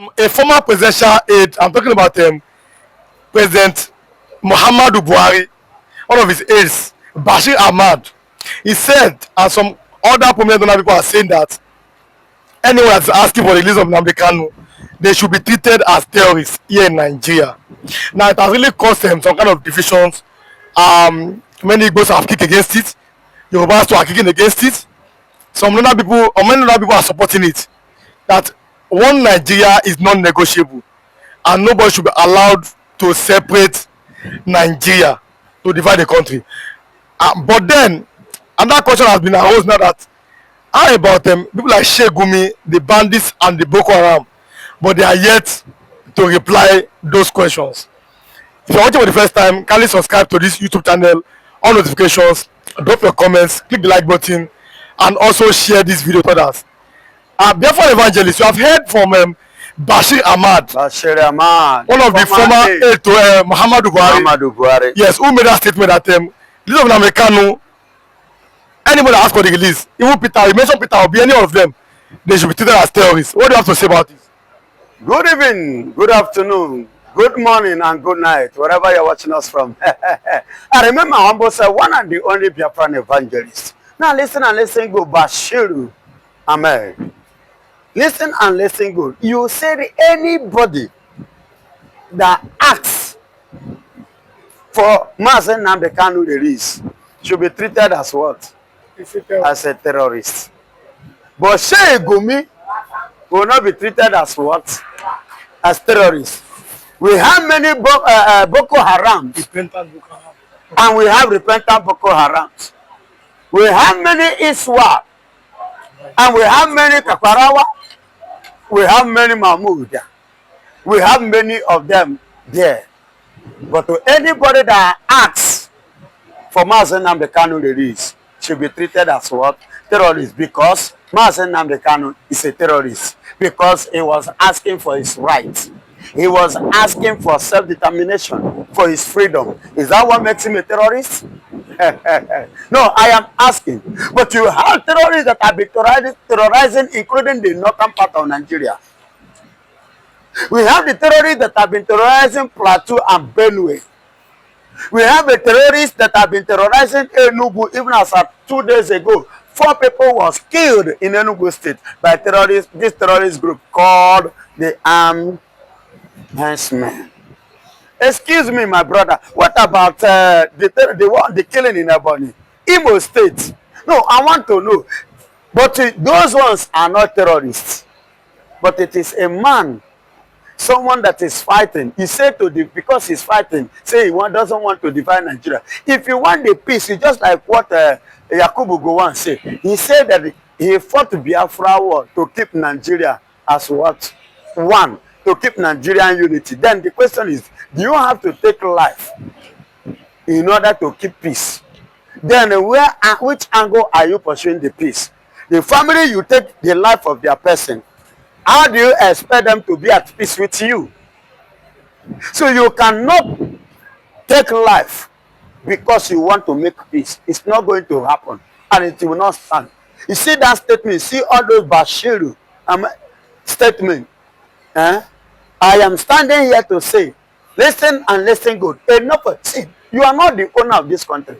A former presidential aide, I'm talking about President Muhammadu Buhari, one of his aides, Bashir Ahmad, he said, and some other prominent donor people are saying that anyone that's asking for the release of Nnamdi Kanu, they should be treated as terrorists here in Nigeria. Now, it has really caused some kind of divisions. Many Igbos have kicked against it. Yorubas too are kicking against it. Many other people are supporting it. That one Nigeria is non-negotiable, and nobody should be allowed to separate Nigeria, to divide the country. But then, another question has been aroused now that how about people like Sheikh Gumi, the bandits and the Boko Haram, but they are yet to reply those questions. If you're watching for the first time, kindly subscribe to this YouTube channel, on notifications, drop your comments, click the like button, and also share this video to others. Biafra evangelist, you have heard from Bashir Ahmad, one of the former aide to Muhammadu Buhari. Yes, who made that statement that release of Nnamdi Kanu, anybody that asks for the release, even Peter, you mentioned Peter Obi, any of them, they should be treated as terrorists. What do you have to say about this? Good evening, good afternoon, good morning, and good night, wherever you're watching us from. I remember Humble said, one and the only Biafran evangelist. Now listen and listen good, Bashir Ahmed. Listen and listen good. You said anybody that asks for Mazen Nnamdi Kanu release should be treated as what? As a terrorist. But Sheikh Gumi will not be treated as what? As terrorists. We have many Boko Harams. And we have repentant Boko Harams. We have many Iswa. And we have many Kaparawa. We have many Mahmoud. We have many of them there. But to anybody that asks for Mazen Nnamdi Kanu release should be treated as what? Terrorist. Because Mazen Nnamdi Kanu is a terrorist. Because he was asking for his rights. He was asking for self-determination, for his freedom. Is that what makes him a terrorist? No, I am asking. But you have terrorists that have been terrorizing, including the northern part of Nigeria. We have the terrorists that have been terrorizing Plateau and Benue. We have the terrorists that have been terrorizing Enugu, even as of 2 days ago. 4 people was killed in Enugu State by this terrorist group called the Armed Henchmen. Excuse me, my brother. What about the killing in Ebonyi? Imo State. No, I want to know. But those ones are not terrorists. But it is a man, someone that is fighting. He said because he's fighting, say he doesn't want to divide Nigeria. If you want the peace, it's just like what Yakubu Gowon said. He said that he fought Biafra war to keep Nigeria as what? One. To keep Nigerian unity. Then the question is, do you have to take life in order to keep peace? Then which angle are you pursuing the peace? The family, you take the life of their person. How do you expect them to be at peace with you? So you cannot take life because you want to make peace. It's not going to happen. And it will not stand. You see that statement, see all those Bashiru statements. I am standing here to say, listen and listen good. Enough. See, you are not the owner of this country.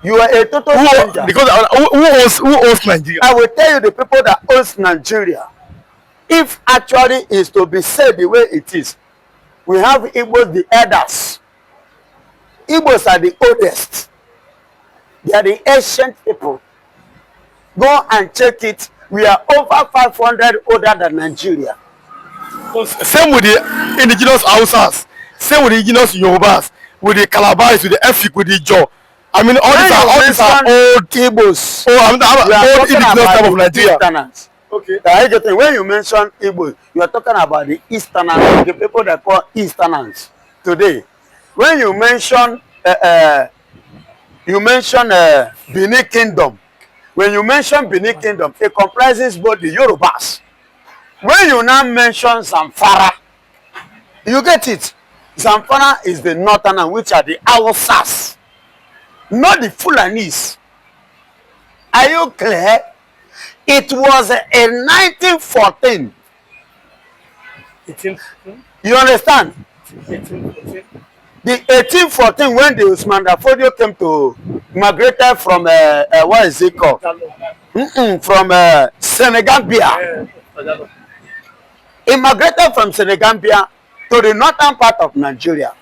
You are a total stranger. Because who owns Nigeria? I will tell you the people that owns Nigeria. If actually is to be said the way it is, we have Igbøs, the elders. Igbøs are the oldest. They are the ancient people. Go and check it. We are over 500 older than Nigeria. Same with the indigenous Hausas, same with the indigenous Yorubas, with the Calabars, with the Efik, with the Jaw. I mean, all these are old Igbos. Old indigenous type of Nigeria. Okay. When you mention Igbo, you are talking about the Easterners, the people that call Easterners today. When you mention Benin Kingdom, when you mention Benin Kingdom, it comprises both the Yorubas. When you now mention Zamfara, you get it. Zamfara is the northern, which are the Hausas, not the Fulanis. Are you clear? It was in 1914 18, You understand? 18. The 1814 when the Usman Dafodio came to migrated from what is it called? From Senegambia. He migrated from Senegambia to the northern part of Nigeria.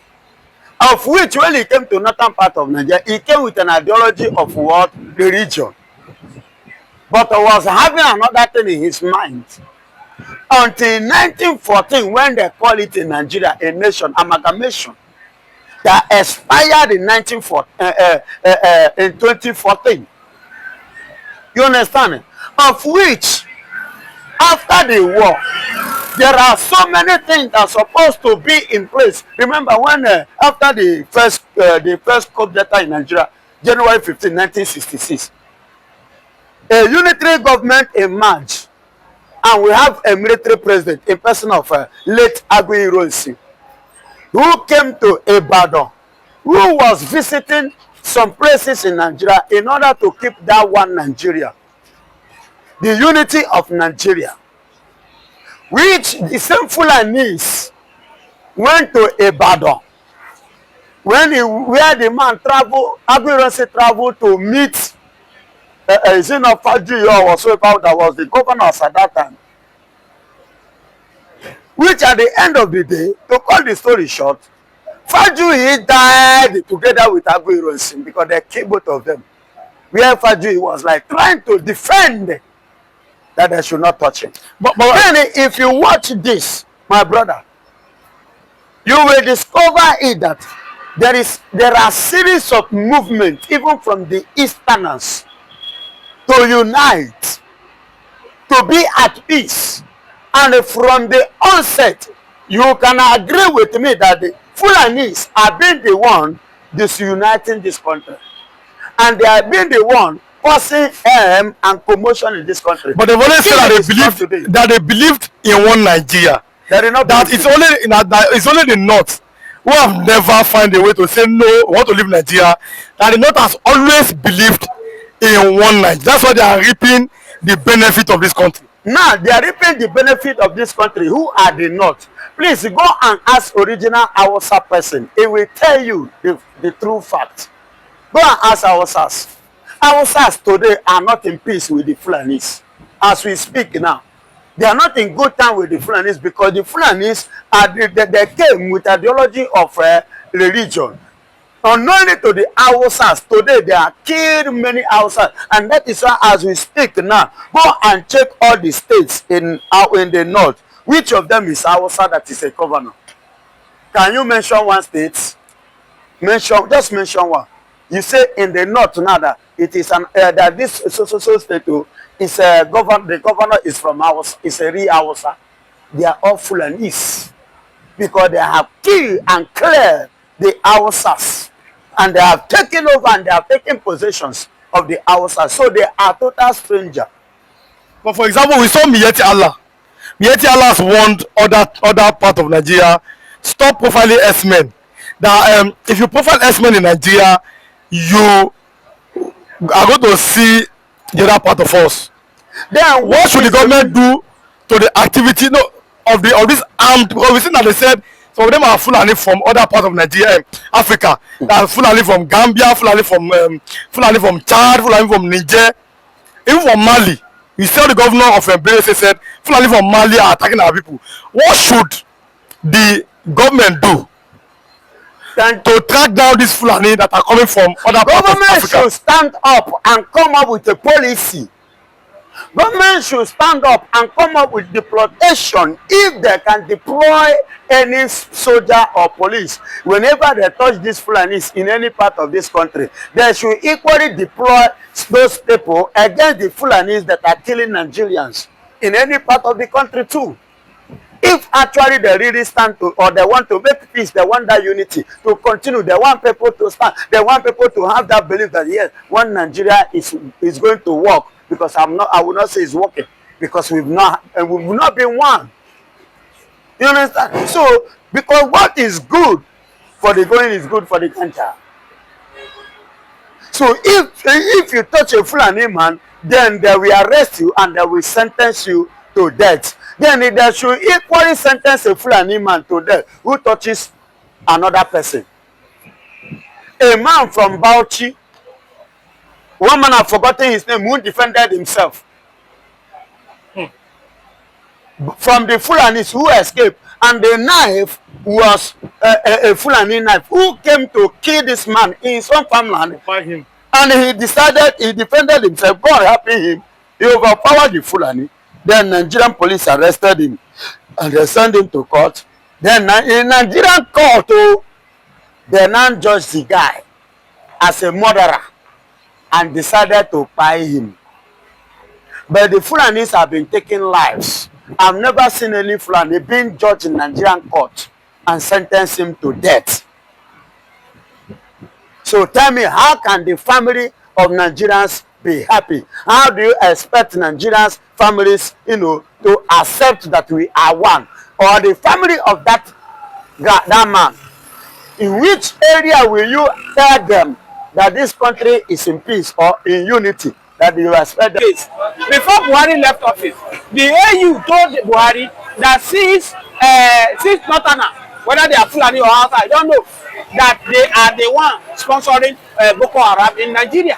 Of which, when he came to northern part of Nigeria, he came with an ideology of what? Religion. But he was having another thing in his mind. Until 1914, when they call it in Nigeria a nation, amalgamation, that expired in 2014. You understand? Of which, after the war, there are so many things that are supposed to be in place. Remember when after the first coup d'etat in Nigeria, January 15, 1966, a unitary government emerged, and we have a military president in person of late Igbøs, who came to Ibadan, who was visiting some places in Nigeria in order to keep that one Nigeria, the unity of Nigeria, which the same Fulanis went to Ibadan where the man traveled, Igbøs traveled to meet Fajuyi or whatsoever that was the governor at that time. Which at the end of the day, to cut the story short, Fajuyi died together with Igbøs because they killed both of them. Where Fajuyi was like trying to defend that they should not touch him. But then if you watch this, my brother, you will discover it that there are series of movements even from the Easterners to unite, to be at peace. And from the onset, you can agree with me that the Fulanis have been the one disuniting this country. And they have been the one causing and commotion in this country. But they've always said that they believed in one Nigeria. That it's only the North who have never found a way to say no, we want to leave Nigeria. That the North has always believed in one Nigeria. That's why they are reaping the benefit of this country. Now they are reaping the benefit of this country. Who are the North? Please go and ask original Hausa person. It will tell you the true fact. Go and ask Hausas. Hausas today are not in peace with the Fulanis. As we speak now, they are not in good time with the Fulanis because the Fulanis they came with ideology of religion. Unknowingly to the Hausas, today they are killed many Hausas, and that is why as we speak now, go and check all the states in the north. Which of them is Hausa that is a governor? Can you mention one state? Just mention one. You say in the north now that it is that this so state is the governor is from Hausa, is a real Hausa. They are all Fulanis because they have killed and cleared the Hausas. And they have taken over and they have taken possessions of the Hausas. So they are total stranger. But for example, we saw Miyetti Allah. Miyetti Allah has warned other part of Nigeria, stop profiling S-men. That if you profile S-men in Nigeria, you are going to see the other part of us. Then what should the government do to the activity of this armed? Because we see that they said some of them are Fulani from other parts of Nigeria, Africa. Fulani from Gambia, Fulani from Chad, Fulani from Niger, even from Mali. We saw the governor of Igbøs said Fulani from Mali are attacking our people. What should the government do to track down these Fulani that are coming from other parts of Africa? Government should stand up and come up with a policy. Government should stand up and come up with deportation if they can deploy any soldier or police. Whenever they touch these Fulanis in any part of this country, they should equally deploy those people against the Fulanis that are killing Nigerians in any part of the country too. If actually they really stand to, or they want to make peace, they want that unity to continue, they want people to stand, they want people to have that belief that yes, one Nigeria is going to work. Because I will not say it's working, because we've not been one. You understand? So because what is good for the going is good for the cancer. So if you touch a Fulani man, then they will arrest you and they will sentence you to death. then they should equally sentence a Fulani man to death who touches another person. A man from Bauchi, one man I've forgotten his name, who defended himself from the Fulanis who escaped, and the knife was a Fulani knife who came to kill this man in his own farmland. And he decided, he defended himself, God helping him, he overpowered the Fulani. Then Nigerian police arrested him and they sent him to court. Then in Nigerian court, they now judged the guy as a murderer and decided to pay him. But the Fulanis have been taking lives. I've never seen any Fulani being judged in Nigerian court and sentenced him to death. So tell me, how can the family of Nigerians be happy? How do you expect Nigerians families, to accept that we are one? Or the family of that man? In which area will you tell them that this country is in peace or in unity? That you expect them? Before Buhari left office, the AU told Buhari that since Northern, whether they are Fulani or outside, I don't know, that they are the one sponsoring Boko Haram in Nigeria.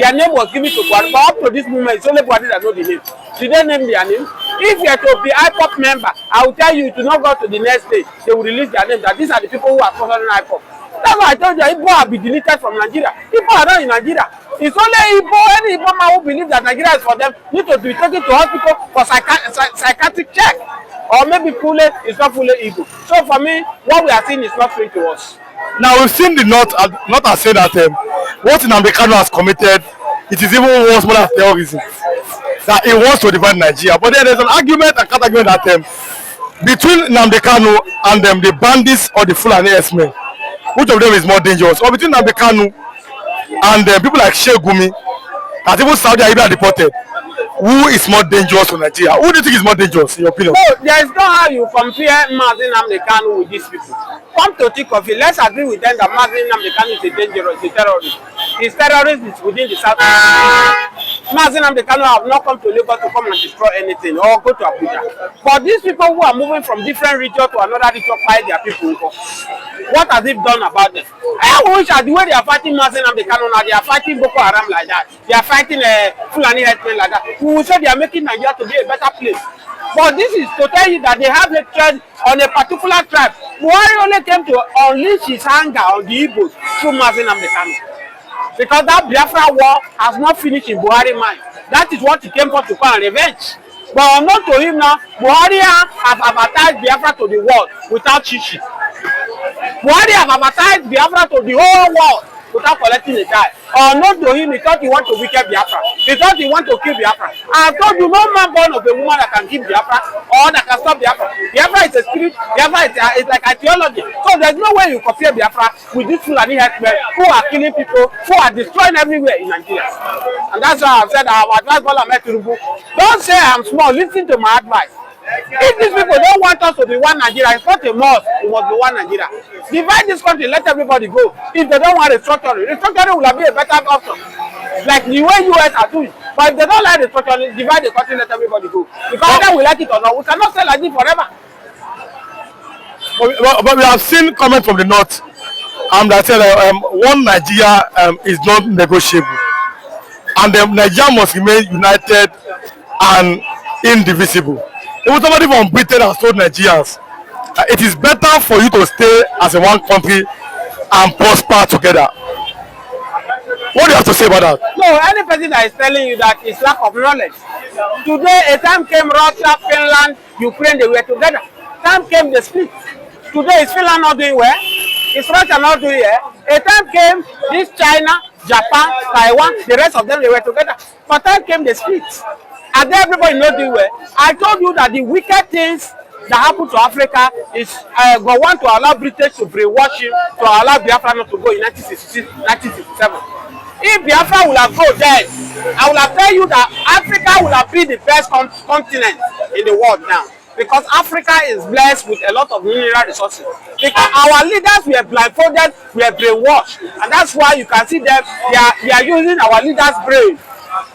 Their name was given to Buhari, but up to this moment, it's only Buhari that knows the name. Did they name their name? If you are to be IPOP member, I will tell you to not go to the next stage. They will release their name, that these are the people who are sponsoring IPOP. That's why I told you, Igbo have been deleted from Nigeria. Igbo are not in Nigeria. It's only Igbo, any Igbo man who believes that Nigeria is for them, need to be taken to hospital for psychiatric check. Or maybe fully, it's not fully Igbo. So for me, what we are seeing is not free to us. Now we've seen the North has said that what Nnamdi has committed, it is even worse more than terrorism. That he wants to divide Nigeria. But then there's an argument, a counter-argument that between Nnamdi and the bandits or the Fulani S-men, which of them is more dangerous? Or between Nnamdi and people like Sheikh Gumi, that even Saudi Arabia deported, who is more dangerous to Nigeria? Who do you think is more dangerous, in your opinion? No, there is no how you compare Nnamdi with these people. Come to think of it, let's agree with them that Nnamdi is a dangerous, a terrorist. His terrorist is within the south. Nnamdi have not come to Lagos to come and destroy anything or go to Abuja. But these people who are moving from different region to another region fight their people. What has it done about them? I wish that the way they are fighting Nnamdi now, they are fighting Boko Haram like that. They are fighting Fulani headmen like that. We will say they are making Nigeria to be a better place. But this is to tell you that they have hatred on a particular tribe. Buhari only came to unleash his anger on the Igbøs through Nnamdi. Because that Biafra war has not finished in Buhari's mind. That is what he came for, to call revenge. But unknown to him now, Buhari have advertised Biafra to the world without chichi. Buhari have advertised Biafra to the whole world without collecting a dime. Unknown to him, he thought he want to weaken Biafra. He thought he want to kill Biafra. I told you, no man born of a woman that can kill Biafra or that can stop Biafra. Biafra is a spirit. Biafra is like a theology. So there's no way you compare Biafra with these Fulani headmen who are killing people, who are destroying everywhere in Nigeria. And that's why I've said I have advised Bola Ahmed Tinubu. Don't say I'm small. Listen to my advice. If these people don't want us to be one Nigeria, it's not a must. It must be one Nigeria. Divide this country, let everybody go. If they don't want restructuring will be a better option. Like the way US are doing. But if they don't like restructuring, divide the country, let everybody go. Because whether we like it or not, we cannot stay like this forever. But we have seen comments from the North that said one Nigeria is not negotiable. And Nigeria must remain united and indivisible. Even somebody from Britain has told Nigerians it is better for you to stay as a one country and prosper together. What do you have to say about that? No, any person that is telling you that is lack of knowledge. Today, a time came Russia, Finland, Ukraine, they were together. Time came the split. Today, is Finland not doing well? Is Russia not doing well? A time came this China, Japan, Taiwan, the rest of them, they were together. But time came the split. And then everybody not doing well. I told you that the wicked things that happened to Africa is go want to allow British to brainwash him, to allow Biafra not to go in 1966, 1967. If Biafra would have gone then, I will tell you that Africa would have been the best continent in the world now. Because Africa is blessed with a lot of mineral resources. Because our leaders were blindfolded, were brainwashed. And that's why you can see them, they are using our leaders' brain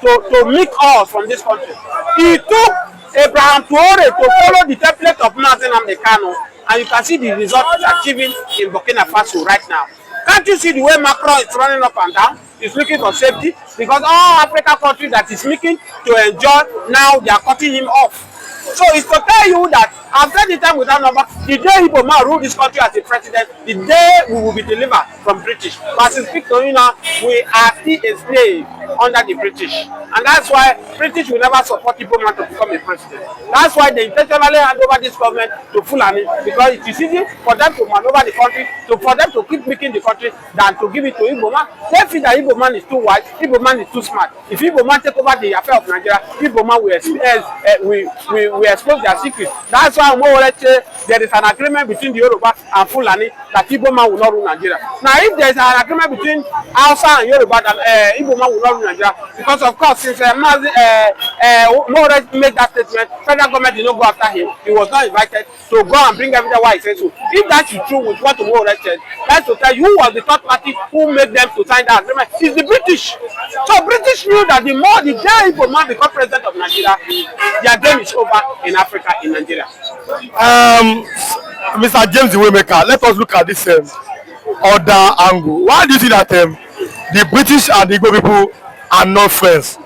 to make us from this country. It took Abraham Traore to follow the template of Nnamdi Kanu, and you can see the result he's achieving in Burkina Faso right now. Can't you see the way Macron is running up and down? He's looking for safety because all African countries that he's looking to enjoy now, they are cutting him off. So it's to tell you that I've said the time without number, the day Igbo man rule this country as a president, the day we will be delivered from British. But as I speak to you now, we are still a slave under the British. And that's why British will never support Igbo man to become a president. That's why they intentionally hand over this government to Fulani, because it is easy for them to maneuver the country, for them to keep making the country than to give it to Igbo man. They feel that Igbo man is too wise, Igbo man is too smart. If Igbo man take over the affair of Nigeria, Igbo man will expose their secrets. That's why there is an agreement between the Yoruba and Fulani that Igbo man will not rule Nigeria. Now, if there is an agreement between Hausa and Yoruba that Igbo man will not rule Nigeria, because of course, since More made that statement, federal government did not go after him. He was not invited to go and bring evidence why he said so. If that is true with what More said, that's to tell you who was the third party who made them to sign that agreement. It's the British. So British knew that the more the day Igbo man become president of Nigeria, their game is over in Africa, in Nigeria. Mr. James the Waymaker, let us look at this other angle. Why do you think that the British and the Igbo people are not friends?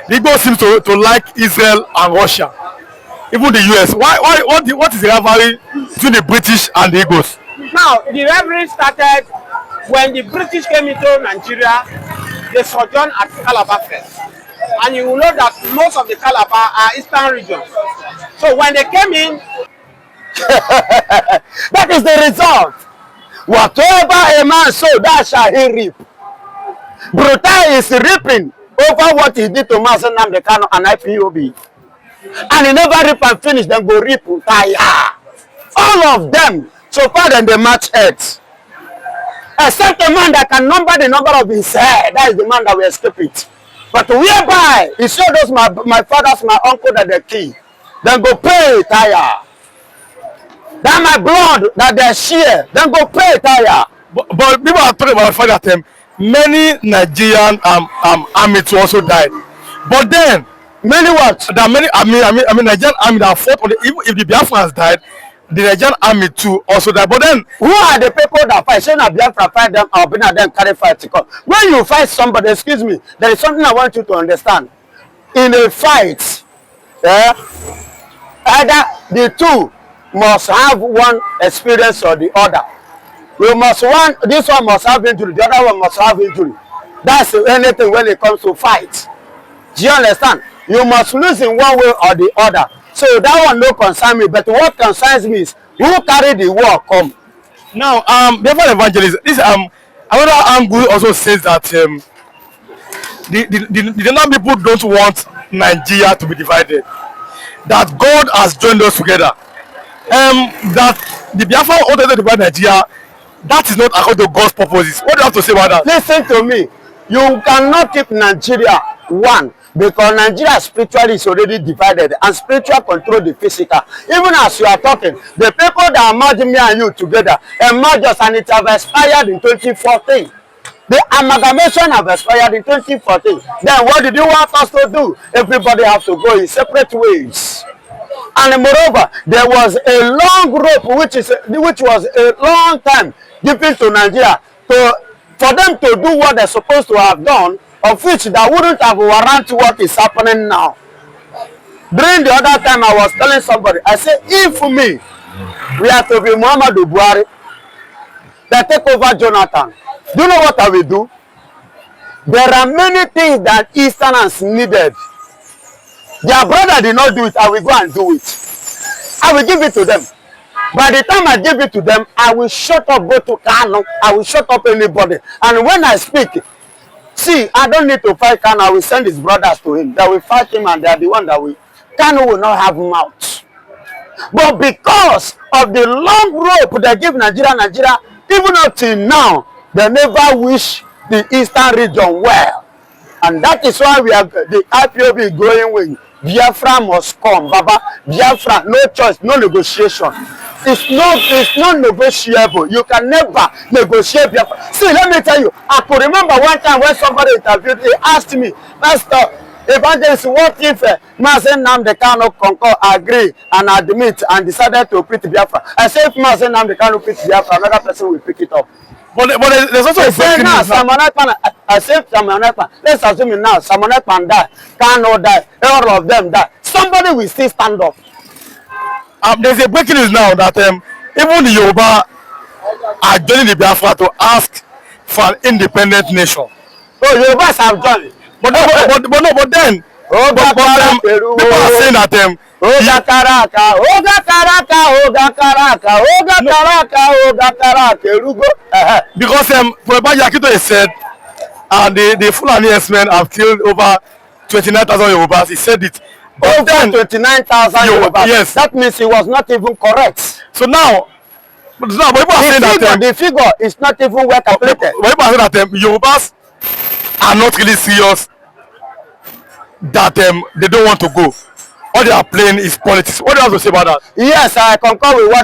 The Igbo seems to like Israel and Russia, even the US. What is the rivalry between the British and the Igbos? Now, the rivalry started when the British came into Nigeria. They sojourned at Calabar first. And you will know that most of the Calabar are eastern regions. So when they came in, that is the result. Whatever a man sow, that shall he reap. Brutal is reaping over what he did to Master Nnamdi Kanu and IPOB. And he never reap and finish, then go reap entire. All of them, so far then they match heads. Except a man that can number the number of his hair, that is the man that will escape it. But whereby he showed us my fathers, my uncle that they kill, then go pay tire. That my blood that they share, then go pay tire. But people are talking about the fact that many Nigerian army also died. But then many what? There are many Nigerian army that fought on if the Biafrans died, the Nigerian army too also died. But then who are the people that fight? Say na Biafra fight them or be na them carry fight to come. When you fight somebody, excuse me, there is something I want you to understand. In a fight, either the two must have one experience or the other. This one must have injury, the other one must have injury. That's anything when it comes to fight. Do you understand? You must lose in one way or the other. So that one no concern me, but what concerns me is who carry the war come. Now, Biafra evangelist, this another angle also says that the Nigerian people don't want Nigeria to be divided. That God has joined us together. That the Biafra wanted to divide Nigeria, that is not according to God's purposes. What do you have to say about that? Listen to me. You cannot keep Nigeria one. Because Nigeria spiritually is already divided and spiritual control the physical. Even as you are talking, the people that merged me and you together emerged us and it have expired in 2014. The amalgamation have expired in 2014. Then what did you want us to do? Everybody has to go in separate ways. And moreover, there was a long rope which was a long time given to Nigeria for them to do what they're supposed to have done, of which that wouldn't have warranted what is happening now. During the other time, I was telling somebody, I said, if we have to be Muhammadu Buhari, that take over Jonathan, do you know what I will do? There are many things that Easterners needed. Their brother did not do it, I will go and do it. I will give it to them. By the time I give it to them, I will shut up go to Kanu, I will shut up anybody. And when I speak, see, I don't need to fight Kanu. I will send his brothers to him. They will fight him and they are the one that will. Kanu will not have mouth. But because of the long rope they give Nigeria, even up till now, they never wish the eastern region well. And that is why we have the IPOB growing wing. Biafra must come, Baba. Biafra, no choice, no negotiation. It's not negotiable. You can never negotiate Biafra. See, let me tell you, I could remember one time when somebody interviewed, he asked me, Pastor, Evangelist, what if Mazen Nnamdi Kanu concur, agree, and admit, and decided to quit Biafra? I say if Mazen Nnamdi Kanu quit Biafra, another person will pick it up. But there's also a breaking news now. I say Samonet, let's assume now, Samonet die, Kanu die, all of them die. Somebody will still stand up. There's a breaking news now that even the Yoruba are joining the Biafra to ask for an independent nation. Oh, Yorubas have joined. But then people are saying that Oga Karaka, Erugo. because Professor Yakito has said the Fulani men have killed over 29,000 Yorubas. He said it. Over 29,000 Yorubas. Yes. That means he was not even correct. So now people are saying that the figure is not even well calculated. People are saying that Yorubas are not really serious, that they don't want to go. All they are playing is politics. What do you have to say about that? Yes, I concur with what